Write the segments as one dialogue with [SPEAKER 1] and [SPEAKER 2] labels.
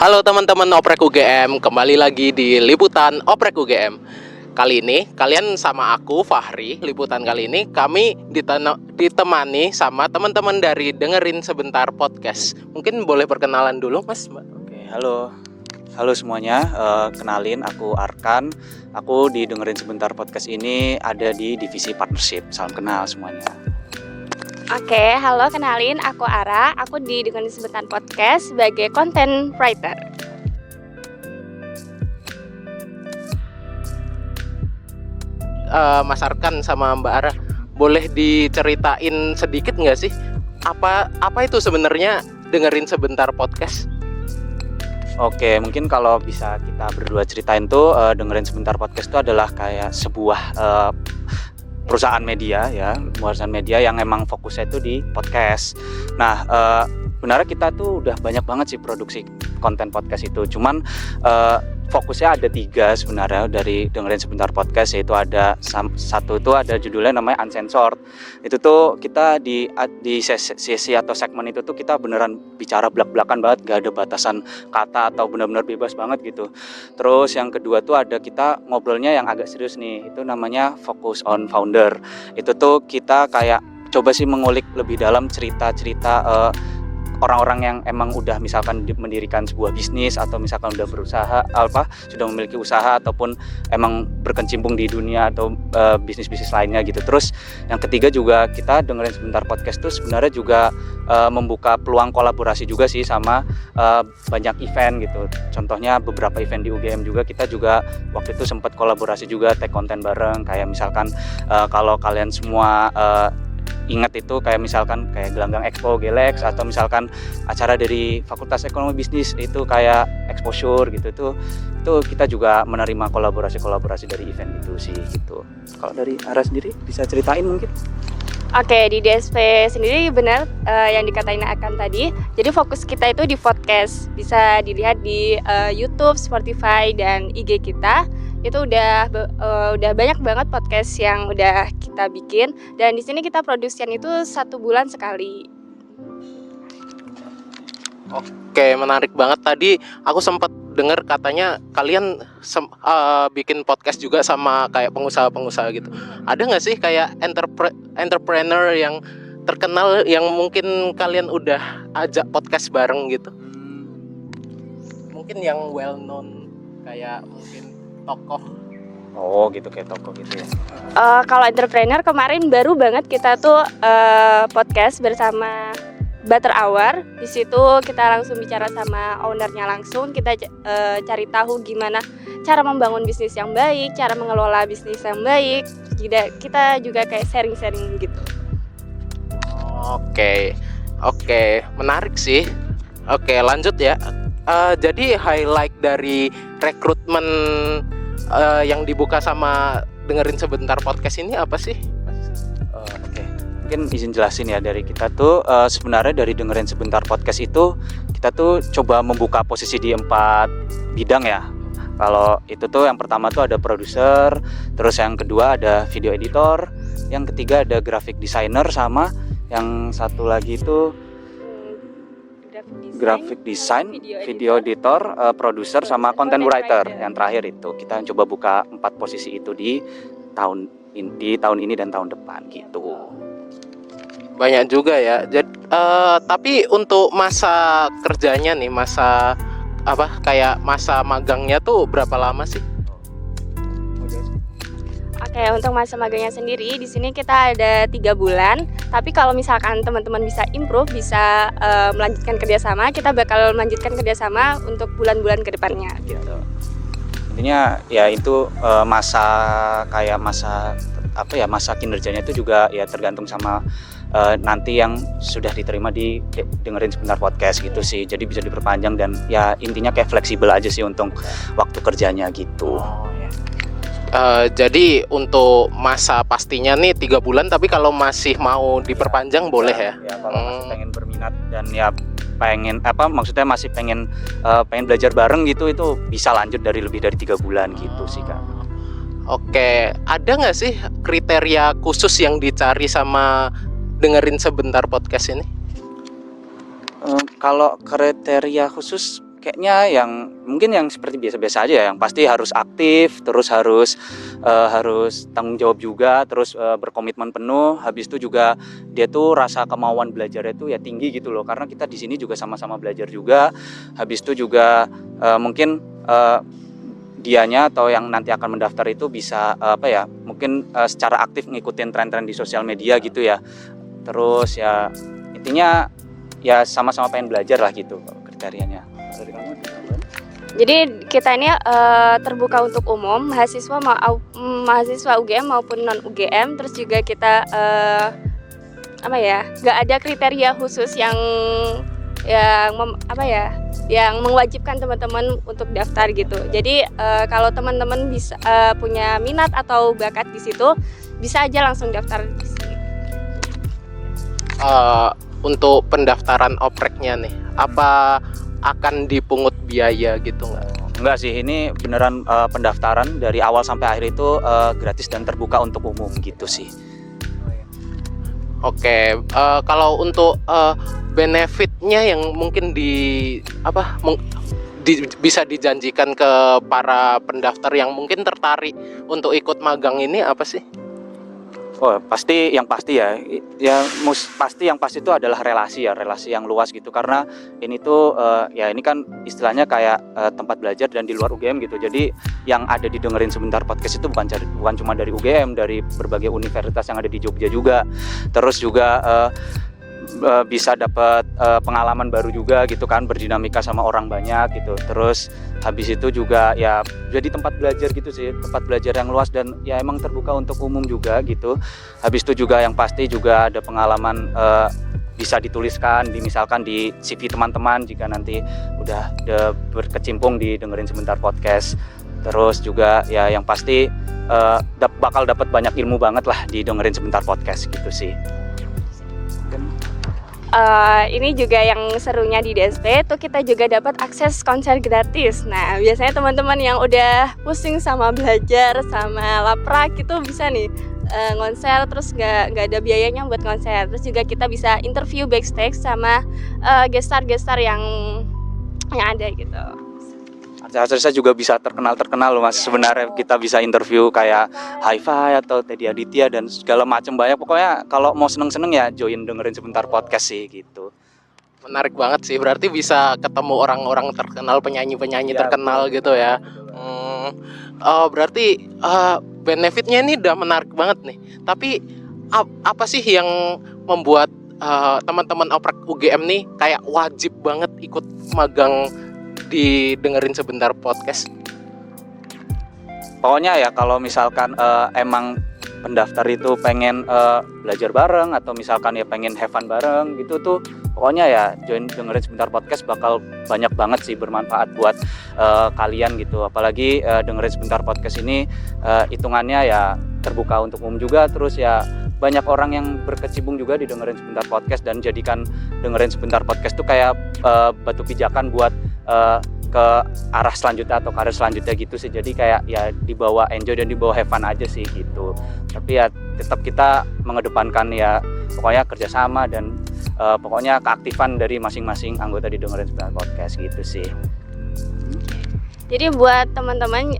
[SPEAKER 1] Halo teman-teman Oprek UGM, kembali lagi di Liputan Oprek UGM. Kali ini kalian sama aku Fahri. Liputan kali ini kami ditemani sama teman-teman dari Dengerin Sebentar Podcast. Mungkin boleh perkenalan dulu Mas, Mbak.
[SPEAKER 2] Oke, halo semuanya. Kenalin, aku Arkan. Aku di Dengerin Sebentar Podcast ini ada di divisi partnership. Salam kenal semuanya.
[SPEAKER 3] Oke, halo, kenalin, aku Ara. Aku di Dengerin Sebentar Podcast sebagai content writer.
[SPEAKER 1] Mas Arkan sama Mbak Ara, boleh diceritain sedikit nggak sih apa itu sebenarnya Dengerin Sebentar Podcast?
[SPEAKER 2] Oke, mungkin kalau bisa kita berdua ceritain tuh, Dengerin Sebentar Podcast itu adalah kayak sebuah perusahaan media yang emang fokusnya itu di podcast. Nah, sebenarnya kita tuh udah banyak banget sih produksi konten podcast itu. Cuman fokusnya ada 3 sebenarnya dari Dengerin Sebentar Podcast, yaitu ada satu itu ada judulnya namanya Uncensored. Itu tuh kita di sesi atau segmen itu tuh kita beneran bicara belak-belakan banget, gak ada batasan kata atau benar-benar bebas banget gitu. Terus yang kedua tuh ada kita ngobrolnya yang agak serius nih, itu namanya Focus on Founder. Itu tuh kita kayak coba sih mengulik lebih dalam cerita-cerita orang-orang yang emang udah misalkan mendirikan sebuah bisnis atau misalkan udah berusaha sudah memiliki usaha ataupun emang berkecimpung di dunia atau bisnis-bisnis lainnya gitu. Terus yang ketiga juga kita Dengerin Sebentar Podcast tuh sebenarnya juga membuka peluang kolaborasi juga sih sama banyak event gitu. Contohnya beberapa event di UGM juga kita juga waktu itu sempat kolaborasi juga tag konten bareng, kayak misalkan kalau kalian semua ingat itu kayak misalkan kayak Gelanggang Expo Gelex, atau misalkan acara dari Fakultas Ekonomi Bisnis itu kayak exposure gitu, itu kita juga menerima kolaborasi dari event itu sih gitu. Kalau dari Ara sendiri bisa ceritain mungkin?
[SPEAKER 3] Oke, di DSP sendiri benar yang dikatain akan tadi. Jadi fokus kita itu di podcast. Bisa dilihat di YouTube, Spotify, dan IG kita. Itu udah banyak banget podcast yang udah kita bikin, dan di sini kita produksian itu 1 bulan sekali.
[SPEAKER 1] Oke, menarik banget. Tadi aku sempat dengar katanya kalian bikin podcast juga sama kayak pengusaha-pengusaha gitu. Ada nggak sih kayak entrepreneur yang terkenal yang mungkin kalian udah ajak podcast bareng gitu? Mungkin yang well known kayak mungkin tokoh.
[SPEAKER 2] Oh gitu, kayak tokoh gitu ya.
[SPEAKER 3] Kalau entrepreneur kemarin baru banget kita tuh podcast bersama Butter Hour. Di situ kita langsung bicara sama ownernya langsung. Kita cari tahu gimana cara membangun bisnis yang baik, cara mengelola bisnis yang baik. Kita juga kayak sharing-sharing gitu.
[SPEAKER 1] Oke, menarik sih. Oke, lanjut ya. Jadi highlight dari rekrutmen yang dibuka sama Dengerin Sebentar Podcast ini apa sih?
[SPEAKER 2] Oke, mungkin izin jelasin ya dari kita tuh sebenarnya dari Dengerin Sebentar Podcast itu kita tuh coba membuka posisi di 4 bidang ya. Kalau itu tuh yang pertama tuh ada produser, terus yang kedua ada video editor, yang ketiga ada graphic designer, sama yang satu lagi itu graphic design, video editor, produser, sama content writer. Yang terakhir itu kita coba buka 4 posisi itu di tahun ini dan tahun depan gitu.
[SPEAKER 1] Banyak juga ya. Jadi, tapi untuk masa kerjanya nih, masa magangnya tuh berapa lama sih?
[SPEAKER 3] Oke, untuk masa magangnya sendiri di sini kita ada 3 bulan. Tapi kalau misalkan teman-teman bisa improve, bisa melanjutkan kerjasama, kita bakal melanjutkan kerjasama untuk bulan-bulan kedepannya gitu.
[SPEAKER 2] Intinya ya itu masa kinerjanya itu juga ya tergantung sama nanti yang sudah diterima di Dengerin Sebentar Podcast gitu sih. Jadi bisa diperpanjang dan ya intinya kayak fleksibel aja sih untuk waktu kerjanya gitu.
[SPEAKER 1] Jadi untuk masa pastinya nih 3 bulan, tapi kalau masih mau diperpanjang boleh ya?
[SPEAKER 2] Ya kalau masih pengen berminat dan ya maksudnya masih pengen belajar bareng gitu, itu bisa lanjut dari lebih dari 3 bulan gitu sih Kak.
[SPEAKER 1] Oke, ada nggak sih kriteria khusus yang dicari sama Dengerin Sebentar Podcast ini?
[SPEAKER 2] Kalau kriteria khusus kayaknya yang mungkin yang seperti biasa-biasa aja ya, yang pasti harus aktif, terus harus tanggung jawab juga, terus berkomitmen penuh. Habis itu juga dia tuh rasa kemauan belajarnya itu ya tinggi gitu loh, karena kita di sini juga sama-sama belajar juga. Habis itu juga mungkin dianya atau yang nanti akan mendaftar itu bisa mungkin secara aktif ngikutin tren-tren di sosial media gitu ya. Terus ya intinya ya sama-sama pengen belajar lah gitu kriterianya. Dari kamu?
[SPEAKER 3] Jadi kita ini terbuka untuk umum, mahasiswa UGM maupun non UGM. Terus juga kita nggak ada kriteria khusus yang mewajibkan teman-teman untuk daftar gitu. Jadi kalau teman-teman bisa punya minat atau bakat di situ, bisa aja langsung daftar di sini.
[SPEAKER 1] Untuk pendaftaran opreknya nih, apa akan dipungut biaya gitu nggak?
[SPEAKER 2] Enggak sih, ini beneran pendaftaran dari awal sampai akhir itu gratis dan terbuka untuk umum gitu sih.
[SPEAKER 1] Oke, kalau untuk benefitnya yang mungkin bisa dijanjikan ke para pendaftar yang mungkin tertarik untuk ikut magang ini apa sih?
[SPEAKER 2] Oh, pasti yang pasti itu adalah relasi yang luas gitu, karena ini tuh ini kan istilahnya kayak tempat belajar dan di luar UGM gitu. Jadi yang ada didengerin sebentar podcast itu bukan cuma dari UGM, dari berbagai universitas yang ada di Jogja juga. Terus juga bisa dapat pengalaman baru juga gitu kan, berdinamika sama orang banyak gitu. Terus habis itu juga ya jadi tempat belajar gitu sih, tempat belajar yang luas dan ya emang terbuka untuk umum juga gitu. Habis itu juga yang pasti juga ada pengalaman bisa dituliskan misalkan di CV teman-teman jika nanti udah berkecimpung di dengerin sebentar podcast. Terus juga ya yang pasti bakal dapat banyak ilmu banget lah di dengerin sebentar podcast gitu sih.
[SPEAKER 3] Ini juga yang serunya di DSP tuh kita juga dapat akses konser gratis. Nah biasanya teman-teman yang udah pusing sama belajar sama laprak itu bisa nih konser, terus nggak ada biayanya buat konser. Terus juga kita bisa interview backstage sama gestar-gestar yang ada gitu.
[SPEAKER 2] Artis-artisnya juga bisa terkenal loh Mas. Sebenarnya kita bisa interview kayak Hi-Fi atau Teddy Aditya dan segala macam banyak. Pokoknya kalau mau seneng-seneng ya join dengerin sebentar podcast sih gitu.
[SPEAKER 1] Menarik banget sih. Berarti bisa ketemu orang-orang terkenal, penyanyi-penyanyi terkenal gitu ya. Berarti benefitnya ini udah menarik banget nih. Tapi apa sih yang membuat teman-teman oprek UGM nih kayak wajib banget ikut magang didengerin sebentar podcast?
[SPEAKER 2] Pokoknya ya kalau misalkan emang pendaftar itu pengen belajar bareng atau misalkan ya pengen have fun bareng gitu tuh, pokoknya ya join dengerin sebentar podcast bakal banyak banget sih bermanfaat buat kalian gitu. Apalagi dengerin sebentar podcast ini hitungannya ya terbuka untuk umum juga, terus ya banyak orang yang berkecimpung juga di dengerin sebentar podcast dan jadikan dengerin sebentar podcast tuh kayak batu pijakan buat ke arah selanjutnya atau karir selanjutnya gitu sih. Jadi kayak ya dibawa enjoy dan dibawa have fun aja sih gitu. Tapi ya tetap kita mengedepankan ya pokoknya kerjasama dan pokoknya keaktifan dari masing-masing anggota di dengerin sebentar podcast gitu sih.
[SPEAKER 3] Jadi buat teman-teman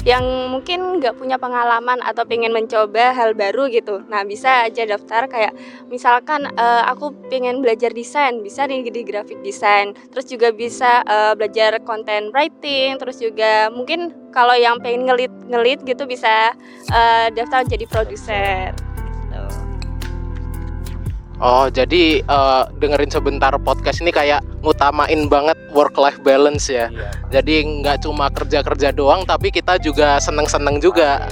[SPEAKER 3] yang mungkin nggak punya pengalaman atau pengen mencoba hal baru gitu, nah bisa aja daftar. Kayak misalkan aku pengen belajar desain, bisa nih di graphic design. Terus juga bisa belajar content writing. Terus juga mungkin kalau yang pengen ngelit gitu bisa daftar jadi produser gitu.
[SPEAKER 1] Oh, jadi dengerin sebentar podcast ini kayak ngutamain banget work-life balance ya.
[SPEAKER 2] Iya.
[SPEAKER 1] Jadi nggak cuma kerja-kerja doang, tapi kita juga seneng-seneng juga.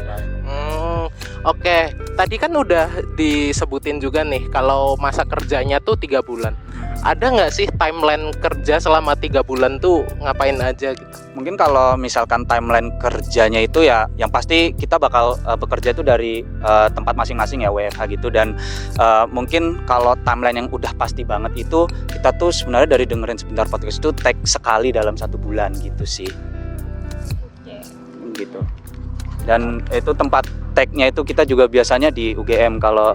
[SPEAKER 1] Oke. Tadi kan udah disebutin juga nih kalau masa kerjanya tuh 3 bulan. Ada nggak sih timeline kerja selama 3 bulan tuh ngapain aja gitu?
[SPEAKER 2] Mungkin kalau misalkan timeline kerjanya itu ya yang pasti kita bakal bekerja itu dari tempat masing-masing ya, WFH gitu. Dan mungkin kalau timeline yang udah pasti banget itu kita tuh sebenarnya dari dengerin sebentar podcast itu take sekali dalam 1 bulan gitu sih. Gitu. Dan itu tempat tag-nya itu kita juga biasanya di UGM, kalau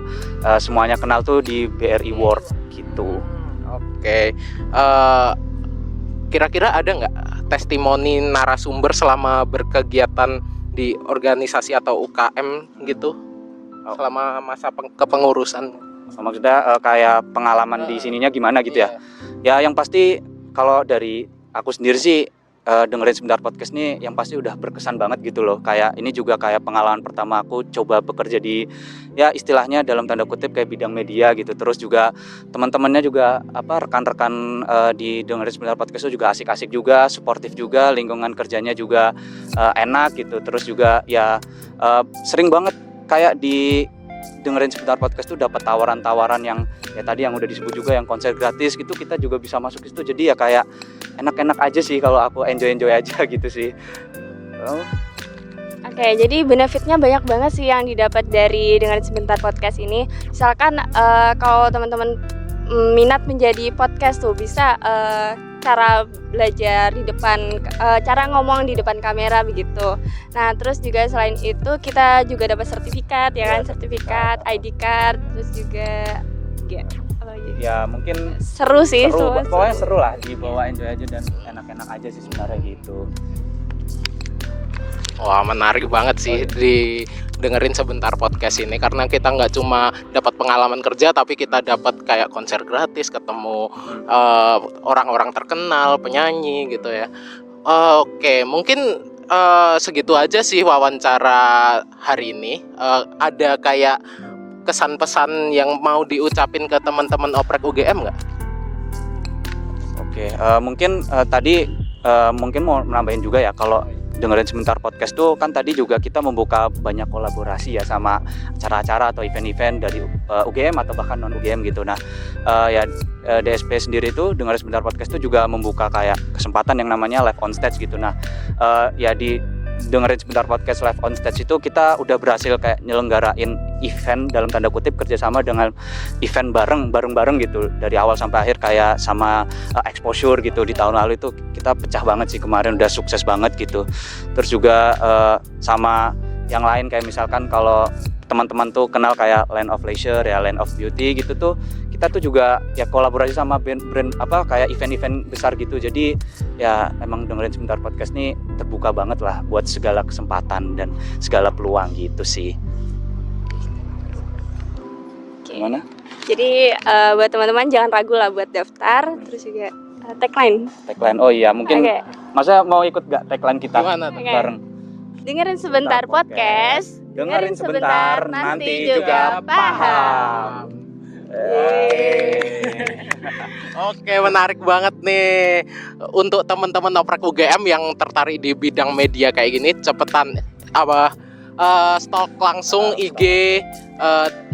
[SPEAKER 2] semuanya kenal tuh di BRI World gitu.
[SPEAKER 1] Oke. kira-kira ada nggak testimoni narasumber selama berkegiatan di organisasi atau UKM gitu selama masa kepengurusan?
[SPEAKER 2] Maksudnya kayak pengalaman di sininya gimana gitu ya? Ya yang pasti kalau dari aku sendiri sih dengerin sebentar podcast nih yang pasti udah berkesan banget gitu loh. Kayak ini juga kayak pengalaman pertama aku coba bekerja di ya istilahnya dalam tanda kutip kayak bidang media gitu. Terus juga teman-temannya juga rekan-rekan di dengerin sebentar podcast itu juga asik-asik juga, suportif juga, lingkungan kerjanya juga enak gitu. Terus juga ya sering banget kayak di dengerin sebentar podcast tuh dapat tawaran-tawaran yang ya tadi yang udah disebut juga yang konser gratis gitu, kita juga bisa masuk ke situ. Jadi ya kayak enak-enak aja sih kalau aku enjoy aja gitu sih.
[SPEAKER 3] Oke, jadi benefitnya banyak banget sih yang didapat dari dengerin sebentar podcast ini. Misalkan kalau teman-teman minat menjadi podcast tuh bisa cara belajar di depan, cara ngomong di depan kamera begitu. Nah, terus juga selain itu kita juga dapat sertifikat ya kan, sertifikat, ID card, terus juga
[SPEAKER 2] ya mungkin
[SPEAKER 3] seru sih,
[SPEAKER 2] pokoknya seru lah, dibawa enjoy aja dan enak-enak aja sih sebenarnya gitu.
[SPEAKER 1] Wah, menarik banget sih di dengerin sebentar podcast ini karena kita nggak cuma dapat pengalaman kerja tapi kita dapat kayak konser gratis, ketemu orang-orang terkenal, penyanyi gitu ya. Oke, mungkin segitu aja sih wawancara hari ini. Ada kayak kesan-pesan yang mau diucapin ke teman-teman Oprek UGM nggak?
[SPEAKER 2] Oke, mungkin tadi mungkin mau menambahin juga ya, kalau dengerin sebentar podcast tuh kan tadi juga kita membuka banyak kolaborasi ya sama acara-acara atau event-event dari UGM atau bahkan non UGM gitu. Nah ya DSP sendiri tuh dengerin sebentar podcast tuh juga membuka kayak kesempatan yang namanya live on stage gitu. Nah ya di dengerin sebentar podcast live on stage itu kita udah berhasil kayak nyelenggarain event dalam tanda kutip kerjasama dengan event bareng gitu dari awal sampai akhir, kayak sama exposure gitu di tahun lalu itu kita pecah banget sih kemarin, udah sukses banget gitu. Terus juga sama yang lain kayak misalkan kalau teman-teman tuh kenal kayak Land of Leisure ya, Land of Beauty gitu tuh, kita tuh juga ya kolaborasi sama brand kayak event-event besar gitu. Jadi ya emang dengerin sebentar podcast nih terbuka banget lah buat segala kesempatan dan segala peluang gitu sih. Gimana?
[SPEAKER 3] Jadi buat teman-teman jangan ragu lah buat daftar. Terus juga tagline.
[SPEAKER 2] Oh iya, mungkin Masa mau ikut gak tagline kita?
[SPEAKER 1] Gimana tuh?
[SPEAKER 2] Bareng.
[SPEAKER 3] Dengerin sebentar podcast.
[SPEAKER 2] Dengerin sebentar, nanti juga paham.
[SPEAKER 1] Oke, menarik banget nih. Untuk teman-teman Oprek UGM yang tertarik di bidang media kayak gini, cepetan stalk langsung IG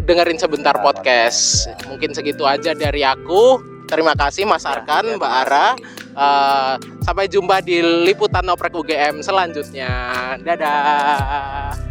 [SPEAKER 1] dengerin sebentar podcast. Mungkin segitu aja dari aku. Terima kasih Mas Arkan, Mbak Ara. Sampai jumpa di liputan Oprek UGM selanjutnya. Dadah.